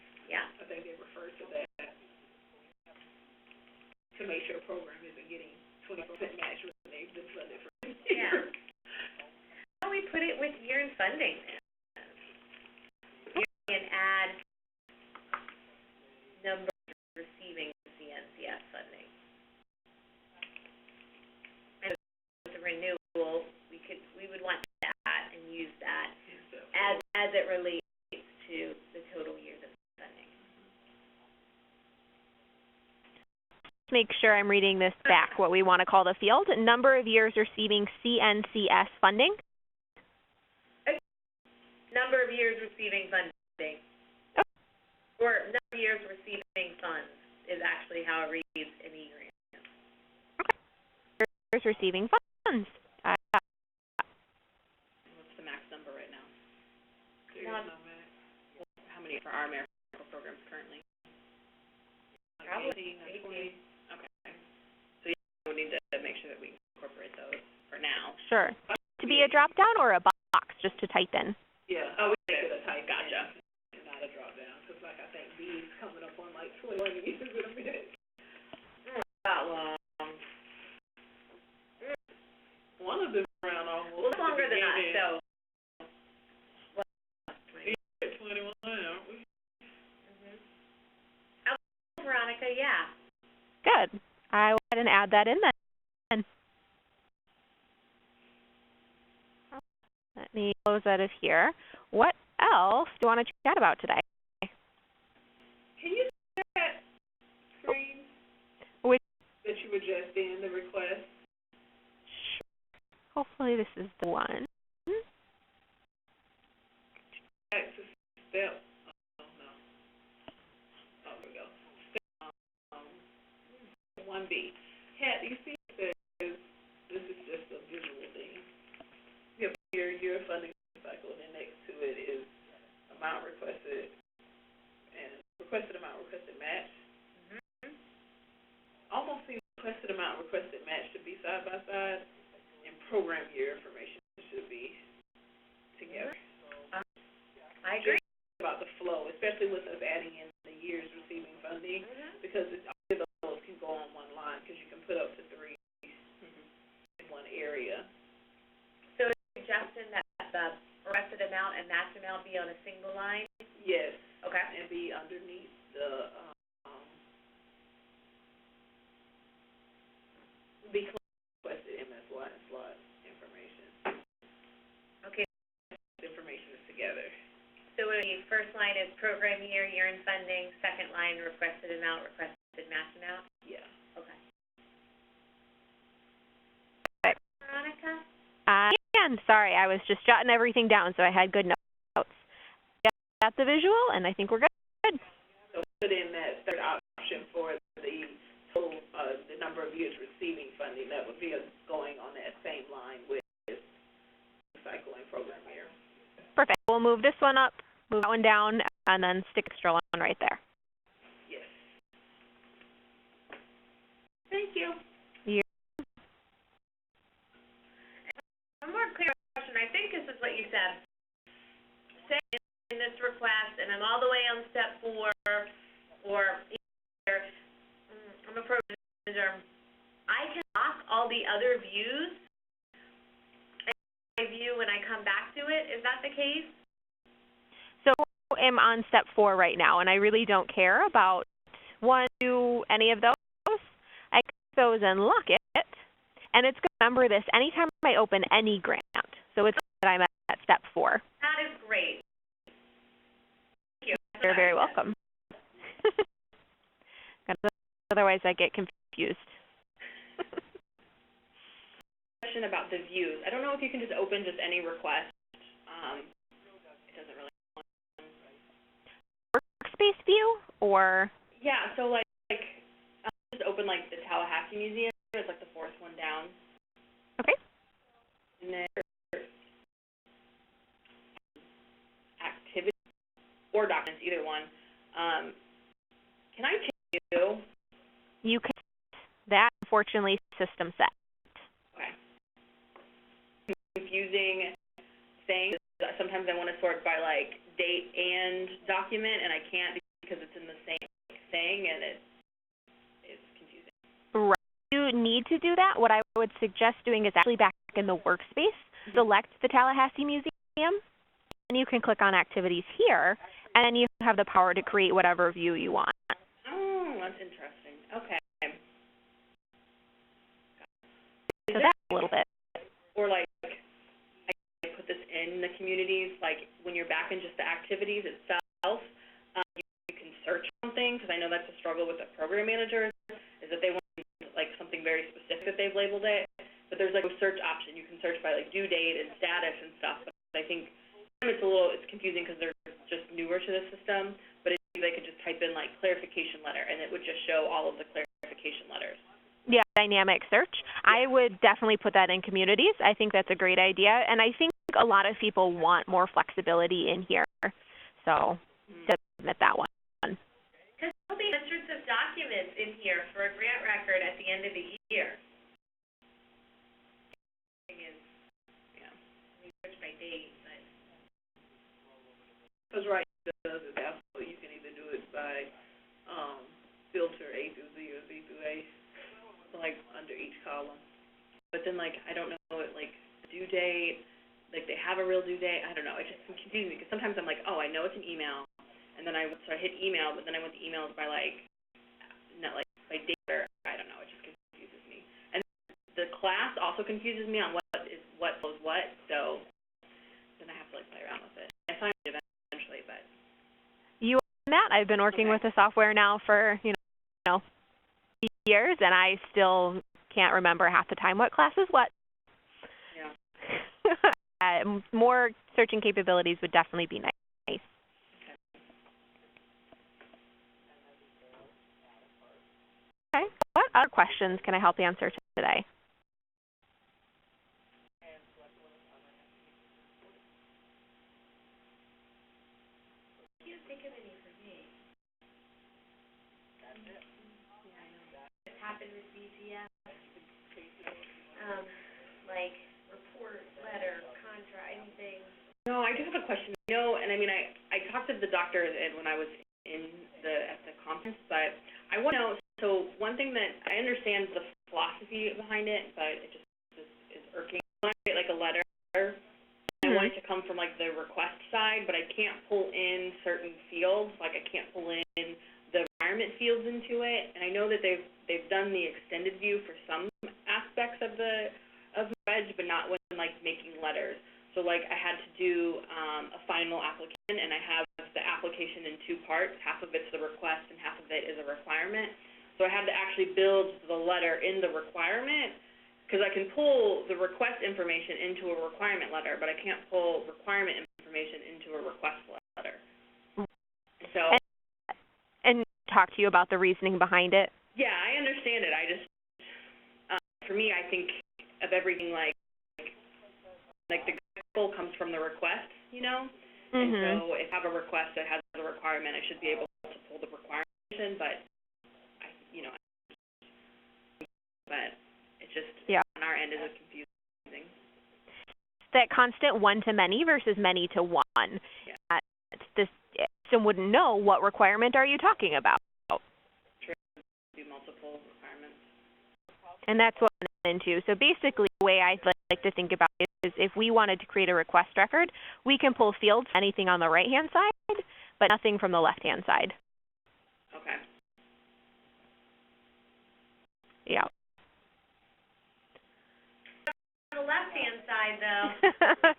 they refer to that to make sure a program isn't getting 20% match when they've been funded for a year. How do we put it with year and funding then? And add number receiving CNCF funding. And with the renewal, we would want that and use that as it relates to the total years of funding. Make sure I'm reading this back, what we want to call the field. Number of years receiving CNCS funding. Number of years receiving funding. Or number of years receiving funds is actually how it reads in E-Grant. Years receiving funds. What's the max number right now? There's no match. How many for our AmeriCorps programs currently? Probably 18 or 20. Okay. So we need to make sure that we incorporate those for now. Sure. To be a drop down or a box just to type in? Yeah. Oh, we make it a type. Gotcha. And not a drop down, because like I think B's coming up on like 21 years in a minute. Not long. One of them around almost. A little longer than us, so. 21, aren't we? Veronica, yeah. Good. I will go ahead and add that in then. Let me close out of here. What else do you want to chat about today? Can you see that screen? Which? That you were just in, the request? Hopefully this is the one. Back to step. Oh, no. Oh, here we go. Step 1B. Kat, you see it says, this is just a visual thing. You have your funding cycle, and then next to it is amount requested and requested amount requested match. Almost seems requested amount requested match should be side by side, and program year information should be together. I agree. About the flow, especially with us adding in the years receiving funding, because all of those can go on one line, because you can put up to 3 in one area. So is it suggestion that the requested amount and match amount be on a single line? Yes. Okay. And be underneath the be requested MSY and slot information. Okay. Information is together. So the first line is program year, year in funding. Second line, requested amount, requested match amount. Yeah. Okay. Okay. Veronica? And sorry, I was just jotting everything down so I had good notes. Got the visual, and I think we're good. So put in that third option for the total, the number of years receiving funding. That would be going on that same line with the cycle and program year. Perfect. We'll move this one up, move that one down, and then stick extra one right there. what you said. Say in this request, and I'm all the way on step 4, or either, I'm a program manager, I can lock all the other views and my view when I come back to it. Is that the case? So I'm on step 4 right now, and I really don't care about 1, 2, any of those. I click those and lock it, and it's going to remember this anytime I open any grant. So it's that I'm at step 4. That is great. Thank you. That's You're what very I said. welcome. Otherwise, I get confused. Question about the views. I don't know if you can just open just any request. It doesn't really. Workspace view, or? Yeah, so like just open like the Tallahassee Museum. It's like the 4th one down. Okay. And then activity or documents, either one. Can I change view? You can. That, unfortunately, system set. Okay. Confusing things. Sometimes I want to sort by like date and document, and I can't because it's in the same thing, and it's confusing. Right. You need to do that. What I would suggest doing is actually back in the workspace, select the Tallahassee Museum, and you can click on activities here, and then you have the power to create whatever view you want. Oh, that's interesting. Okay. So that's a little bit. Or like, I put this in the communities, like when you're back in just the activities itself, you can search something, because I know that's a struggle with the program managers, is that they want like something very specific that they've labeled it, but there's like a search option. You can search by like due date and status and stuff, but I think it's confusing because they're just newer to the system, but they could just type in like clarification letter, and it would just show all of the clarification letters. Yeah, dynamic search. I would definitely put that in communities. I think that's a great idea, and I think a lot of people want more flexibility in here. So, submit that one. Because there'll be hundreds of documents in here for a grant record at the end of the year. Thing is, we search by date, but. Because right, it does it absolutely. You can either do it by filter A through Z or Z through A, like under each column. But then like I don't know like due date, like they have a real due date. I don't know. It just confuses me because sometimes I'm like, oh, I know it's an email, and then I hit email, but then I went to emails by like not like by date or I don't know. It just confuses me. And the class also confuses me on what is what goes what. So then I have to like play around with it. I find it eventually, but. You and Matt, I've been working with the software now for years, and I still can't remember half the time what class is what. Yeah. More searching capabilities would definitely be nice. Okay. What other questions can I help answer today? I can't think of any for me. It's happened with BCF. Like report, letter, contract, anything. No, I do have a question. And I mean, I talked to the doctor when I was at the conference, but I want to know. So one thing that I understand the philosophy behind it, but it just is irking. When I write like a letter, I want it to come from like the request side, but I can't pull in certain fields. Like I can't pull in the requirement fields into it. And I know that they've done the extended view for some aspects of Wedge, but not when like making letters. So like I had to do a final application, and I have the application in 2 parts. Half of it's the request, and half of it is a requirement. So I had to actually build the letter in the requirement, because I can pull the request information into a requirement letter, but I can't pull requirement information into a request letter. So. And talk to you about the reasoning behind it. Yeah, I understand it. I just, for me, I think of everything like the goal comes from the request, And so if I have a request that has a requirement, I should be able to pull the requirement, but but it just on our end is confusing. that constant one-to-many versus many-to-one. Yeah. This system wouldn't know what requirement are you talking about. Do multiple requirements. And that's what we're into. So basically, the way I like to think about it is if we wanted to create a request record, we can pull fields, anything on the right-hand side, but nothing from the left-hand side. Okay. Yeah. On the left-hand side, though.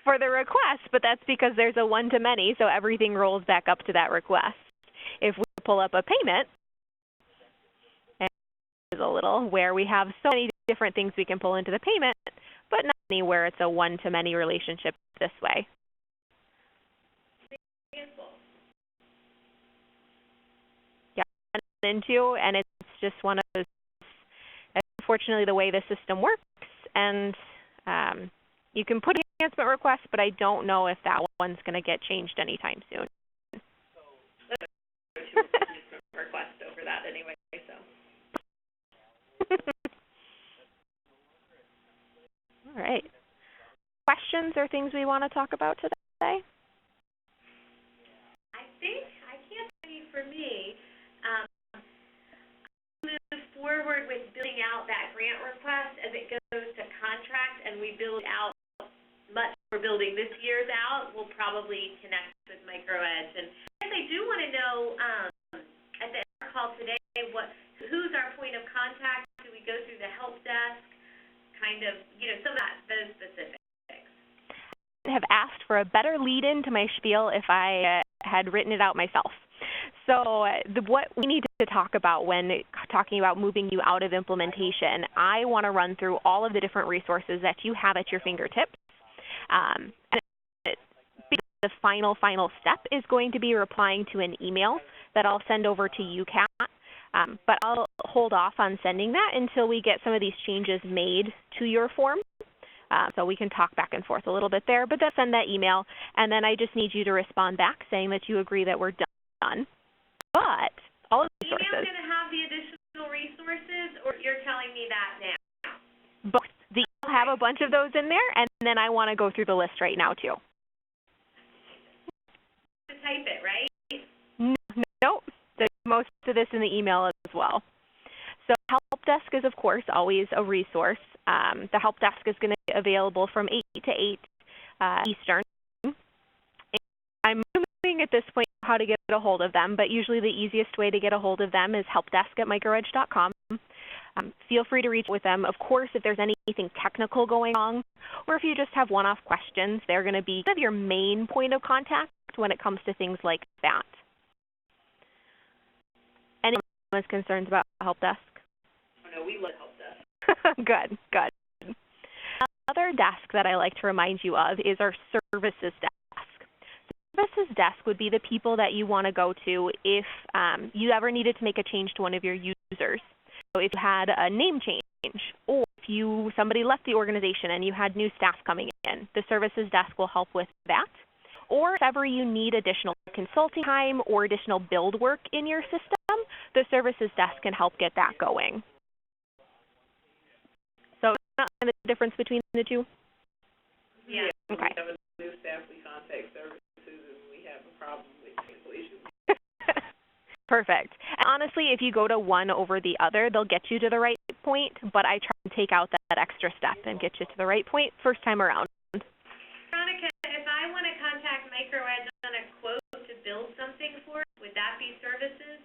For the request, but that's because there's a one-to-many, so everything rolls back up to that request. If we pull up a payment, and there's a little where we have so many different things we can pull into the payment, but not anywhere it's a one-to-many relationship this way. Yeah, into, and it's just one of those, unfortunately, the way the system works, and you can put enhancement requests, but I don't know if that one's going to get changed anytime soon. Request over that anyway, so. All right. Questions or things we want to talk about today? I can't see for me. Move forward with building out that grant request as it goes to contract, and we build out much we're building this year's out. We'll probably connect with MicroEdge. And I do want to know at the end of our call today, who's our point of contact? Do we go through the help desk? Kind of, some of those specifics. I have asked for a better lead-in to my spiel if I had written it out myself. So what we need to talk about when talking about moving you out of implementation, I want to run through all of the different resources that you have at your fingertips. And the final step is going to be replying to an email that I'll send over to UCAT. But I'll hold off on sending that until we get some of these changes made to your form. So we can talk back and forth a little bit there, but then send that email, and then I just need you to respond back saying that you agree that we're done. But all of the resources. Email's going to have the additional resources, or you're telling me that now? Both. I'll have a bunch of those in there, and then I want to go through the list right now too. To type it, right? Nope. There's most of this in the email as well. So Help Desk is, of course, always a resource. The Help Desk is going to be available from 8 to 8 Eastern. And I'm assuming at this point how to get a hold of them, but usually the easiest way to get a hold of them is helpdesk@microedge.com. Feel free to reach with them. Of course, if there's anything technical going on, or if you just have one-off questions, they're going to be kind of your main point of contact when it comes to things like that. Any concerns about Help Desk? Oh, no, we love Help Desk. Good. Another desk that I like to remind you of is our services desk. Services desk would be the people that you want to go to if you ever needed to make a change to one of your users. So if you had a name change, or if somebody left the organization and you had new staff coming in, the services desk will help with that. Or if ever you need additional consulting time or additional build work in your system, the services desk can help get that going. So not the difference between the two? Yeah. Okay. We have a new staff, we contact services, and we have a problem with technical issues. Perfect. And honestly, if you go to one over the other, they'll get you to the right point, but I try to take out that extra step and get you to the right point first time around. Veronica, if I want to contact MicroEdge on a quote to build something for it, would that be services?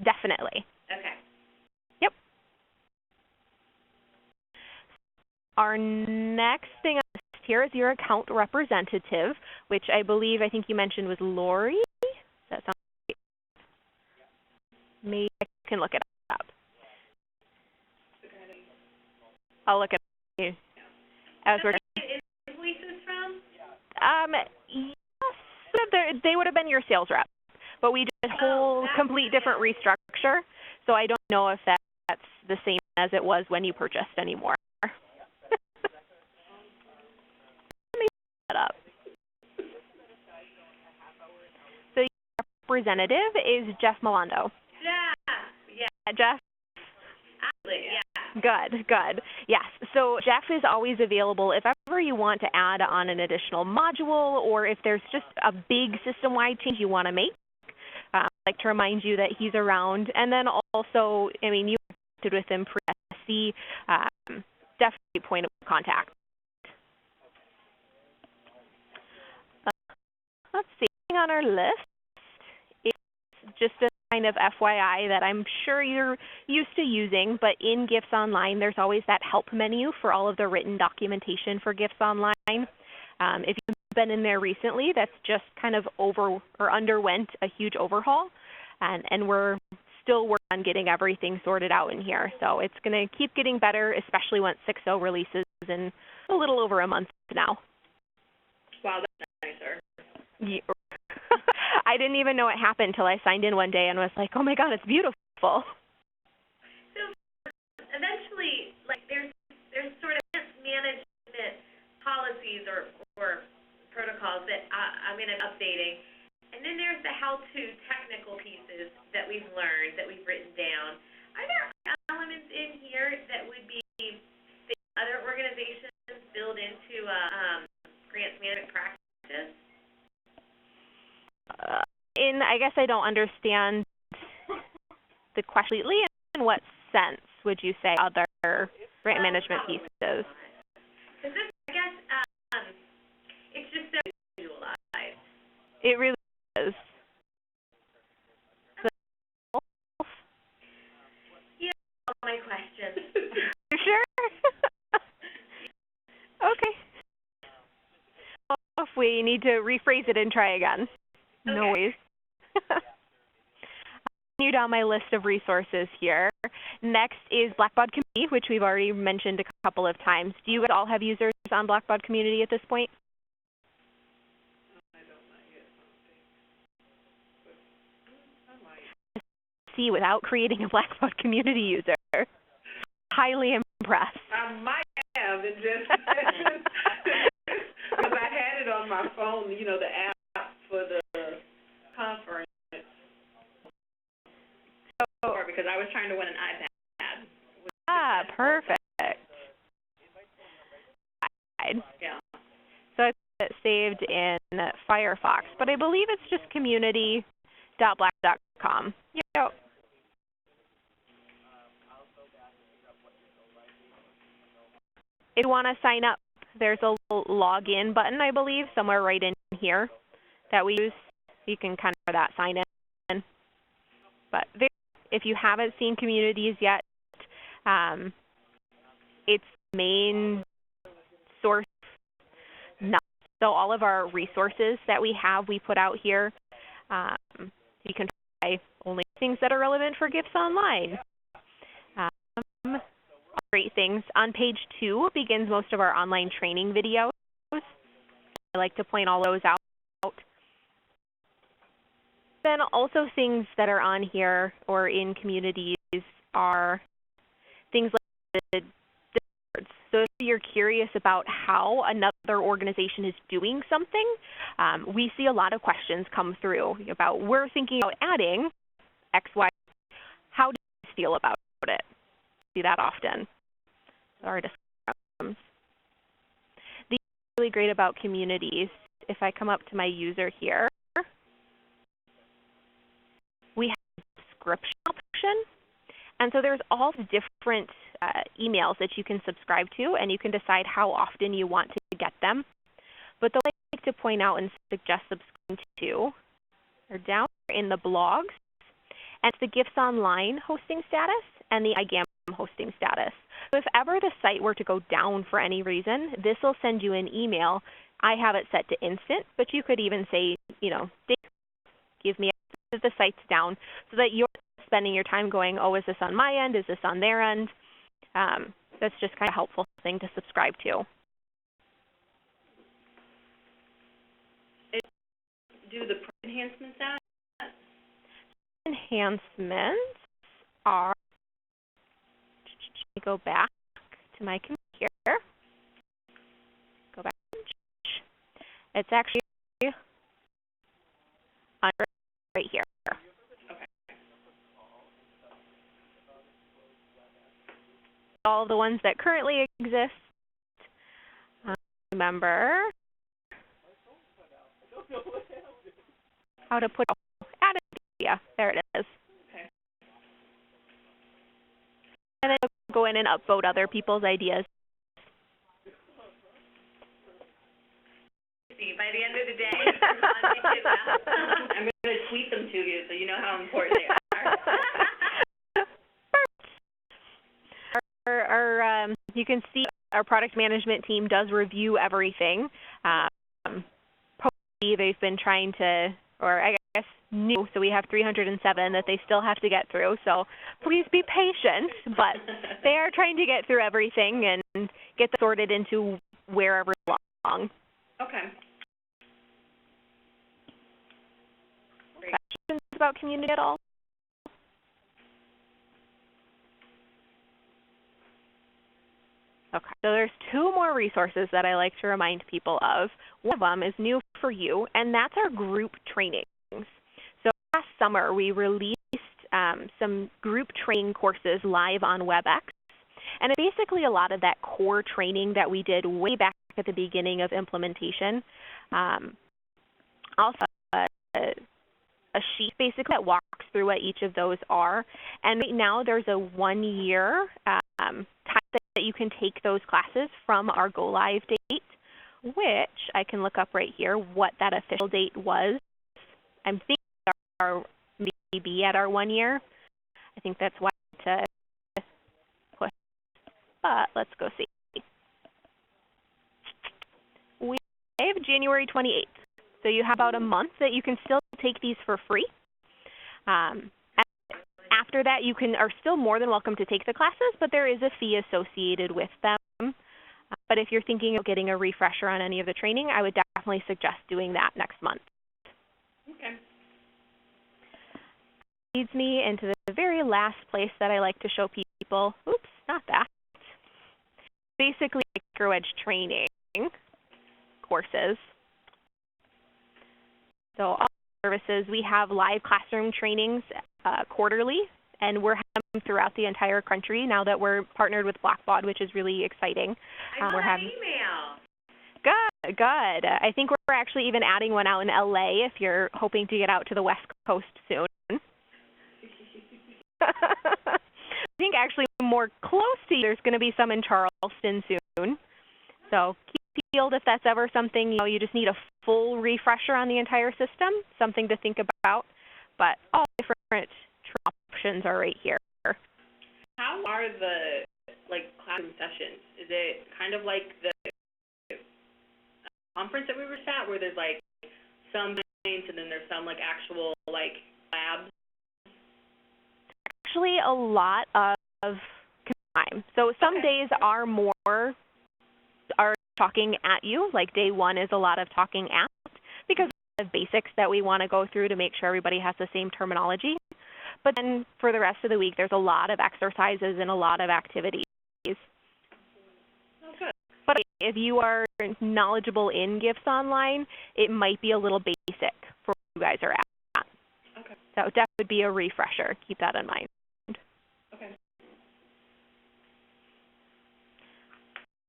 Definitely. Okay. Yep. Our next thing on the list here is your account representative, which I think you mentioned was Lori. Does that sound right? Maybe I can look it up. I'll look it up. As we're Invoices from? Yes, they would have been your sales rep, but we did a whole complete different restructure, so I don't know if that's the same as it was when you purchased anymore. Let me set that up. So your representative is Jeff Milando. Yeah. Jeff? Absolutely, yeah. Good, good. Yes, so Jeff is always available if ever you want to add on an additional module or if there's just a big system-wide change you want to make. I'd like to remind you that he's around. And then also, I mean, you connected with him pre-SC, definitely point of contact. Let's see, on our list, it's just a kind of FYI that I'm sure you're used to using, but in Gifts Online, there's always that help menu for all of the written documentation for Gifts Online. If you've been in there recently, that's just kind of underwent a huge overhaul, and we're still working on getting everything sorted out in here. So it's going to keep getting better, especially once 6.0 releases in a little over a month now. Wow, that's nicer. Yeah. I didn't even know it happened until I signed in one day and was like, oh my God, it's beautiful. So eventually, like there's sort of management policies or protocols that I'm going to be updating, and then there's the how-to technical pieces that we've learned, that we've written down. Are there elements in here that would be that other organizations build into grants management practice? I guess I don't understand the question completely. In what sense would you say other grant management pieces? Because this, I guess, it's just so visualized. It really is. Yeah, all my questions. Sure. Okay. If we need to rephrase it and try again. Okay. No worries. Continue down my list of resources here. Next is Blackbaud Community, which we've already mentioned a couple of times. Do you guys all have users on Blackbaud Community at this point? I don't know yet, I might. See, without creating a Blackbaud Community user. Highly impressed. I might have, and just because I had it on my phone, you know, the app for the conference. Or because I was trying to win an iPad. Ah, perfect. Yeah. So I have it saved in Firefox, but I believe it's just community.black.com. Yep. If you want to sign up, there's a little login button, I believe, somewhere right in here that we use. You can kind of that sign in. But if you haven't seen communities yet, it's the main source. So all of our resources that we have, we put out here. You can try only things that are relevant for Gifts Online. Great things. On page 2 begins most of our online training videos. I like to point all those out. Then also things that are on here or in communities are things like the boards. So if you're curious about how another organization is doing something, we see a lot of questions come through about we're thinking about adding X, Y. How do you feel about it? See that often. Our discussions. The really great about communities, if I come up to my user here, we have a subscription option. And so there's all different emails that you can subscribe to, and you can decide how often you want to get them. But the way I like to point out and suggest subscribing to are down in the blogs, and it's the Gifts Online hosting status and the iGAM hosting status. So if ever the site were to go down for any reason, this will send you an email. I have it set to instant, but you could even say, you know, give me if the site's down, so that you're spending your time going, oh, is this on my end? Is this on their end? That's just kind of a helpful thing to subscribe to. Do the enhancements out? Enhancements are, let me go back to my computer. Go back. It's actually under right here. Okay. all the ones that currently exist. Remember how to put add an idea. There it is. Okay. And then go in and upvote other people's ideas. See, by the end of the day, on Canva. I'm going to tweet them to you so you know how important they are. You can see our product management team does review everything. Probably they've been trying to, or I guess new, so we have 307 that they still have to get through. So please be patient, but they are trying to get through everything and get them sorted into wherever they belong. Okay. Questions about community at all? Okay, so there's two more resources that I like to remind people of. One of them is new for you, and that's our group trainings. So last summer, we released some group training courses live on WebEx, and it's basically a lot of that core training that we did way back at the beginning of implementation. Also, a sheet basically that walks through what each of those are, and right now there's a 1-year time that you can take those classes from our go live date, which I can look up right here what that official date was. I'm thinking our maybe at our 1 year. I think that's why to push, but let's go see. We have January 28th, so you have about a month that you can still take these for free. After that, you are still more than welcome to take the classes, but there is a fee associated with them. But if you're thinking of getting a refresher on any of the training, I would definitely suggest doing that next month. Okay. Leads me into the very last place that I like to show people. Oops, not that. Basically, MicroEdge training courses. So all services, we have live classroom trainings quarterly, and we're having them throughout the entire country now that we're partnered with Blackbaud, which is really exciting. I got an email. Good. I think we're actually even adding one out in LA if you're hoping to get out to the West Coast soon. I think actually more close to you, there's going to be some in Charleston soon. So keep peeled if that's ever something, you just need a full refresher on the entire system, something to think about. But all different options are right here. How are the classroom sessions? Is it kind of like the conference that we were at, where there's some points and then there's some actual labs? Actually, a lot of time. So some days are talking at you, like day one is a lot of talking at, because of basics that we want to go through to make sure everybody has the same terminology. But then for the rest of the week, there's a lot of exercises and a lot of activities. Oh, good. But if you are knowledgeable in Gifts Online, it might be a little basic for where you guys are at. Okay. So that would be a refresher. Keep that in mind. Okay.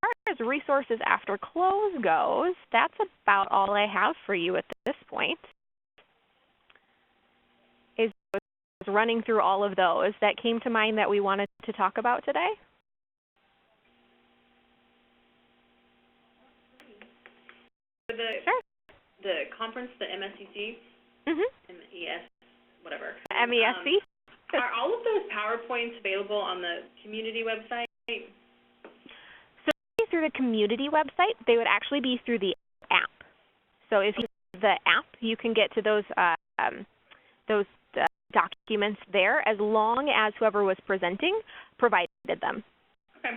As far as resources after close goes, that's about all I have for you at this point. Is running through all of those that came to mind that we wanted to talk about today? For the conference, the MSCC, MES, whatever. MESC? Are all of those PowerPoints available on the community website? So through the community website, they would actually be through the app. So if you use the app, you can get to those documents there as long as whoever was presenting provided them. Okay.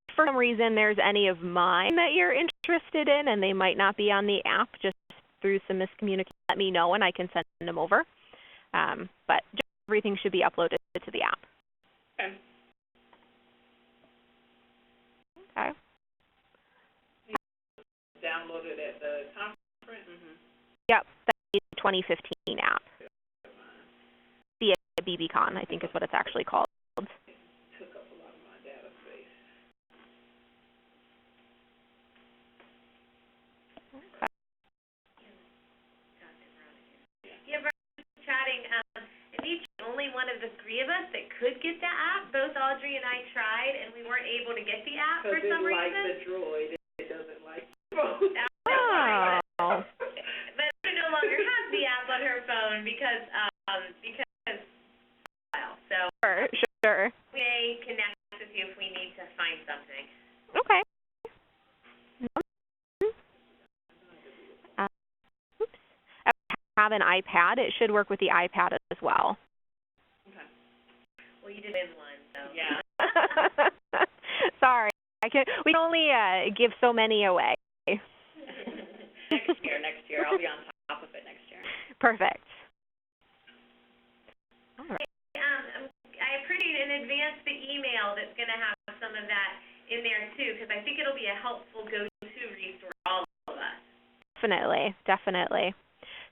If for some reason there's any of mine that you're interested in and they might not be on the app, just through some miscommunication, let me know and I can send them over. But just everything should be uploaded to the app. Okay. Okay. Downloaded at the conference? Yep, that's the 2015 app. The BBCon, I think is what it's actually called. Took up a lot of my data space. of the three of us that could get the app. Both Audrey and I tried, and we weren't able to get the app for some reason. Because it likes the droid, it doesn't like Oh. But she no longer has the app on her phone because so Sure. we may connect with you if we need to find something. Okay. Oops. I have an iPad. It should work with the iPad as well. Okay. Well, you did win one, so. Yeah. Sorry. We can only give so many away. Next year. I'll be on top of it next year. Perfect. All right. I appreciate in advance the email that's going to have some of that in there too, because I think it'll be a helpful go-to resource for all of us. Definitely.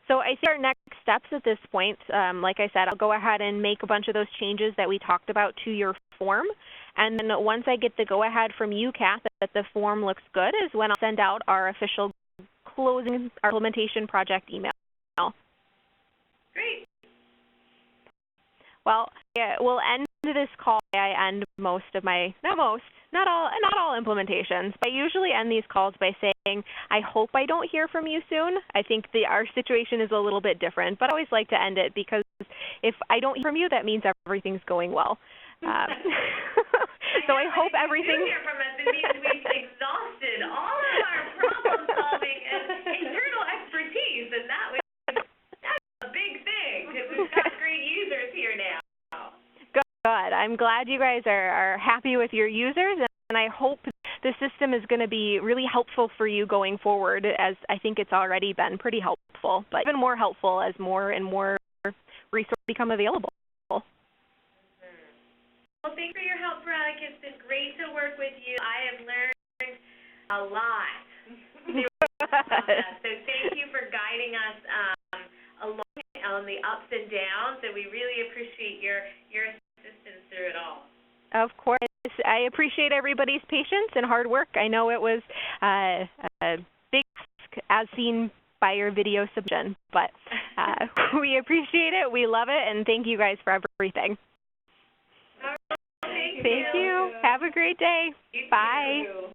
So I think our next steps at this point, like I said, I'll go ahead and make a bunch of those changes that we talked about to your form. And then once I get the go-ahead from you, Kath, that the form looks good is when I'll send out our official closing our implementation project email. Great. Well, yeah, we'll end this call. I end most of my, not all implementations, but I usually end these calls by saying, I hope I don't hear from you soon. I think our situation is a little bit different, but I always like to end it because if I don't hear from you, that means everything's going well. So I hope everything. If you hear from us, it means we've exhausted all of our problem solving and internal expertise, and that's a big thing because we've got great users here now. Good. I'm glad you guys are happy with your users, and I hope the system is going to be really helpful for you going forward, as I think it's already been pretty helpful, but even more helpful as more and more resources become available. Well, thanks for your help, Veronica. It's been great to work with you. I have learned a lot through this process. So thank you for guiding us along on the ups and downs, and we really appreciate your assistance through it all. Of course. I appreciate everybody's patience and hard work. I know it was a big task as seen by your video submission, but we appreciate it. We love it, and thank you guys for everything. Thank Thank you. Have a great day. Bye. You.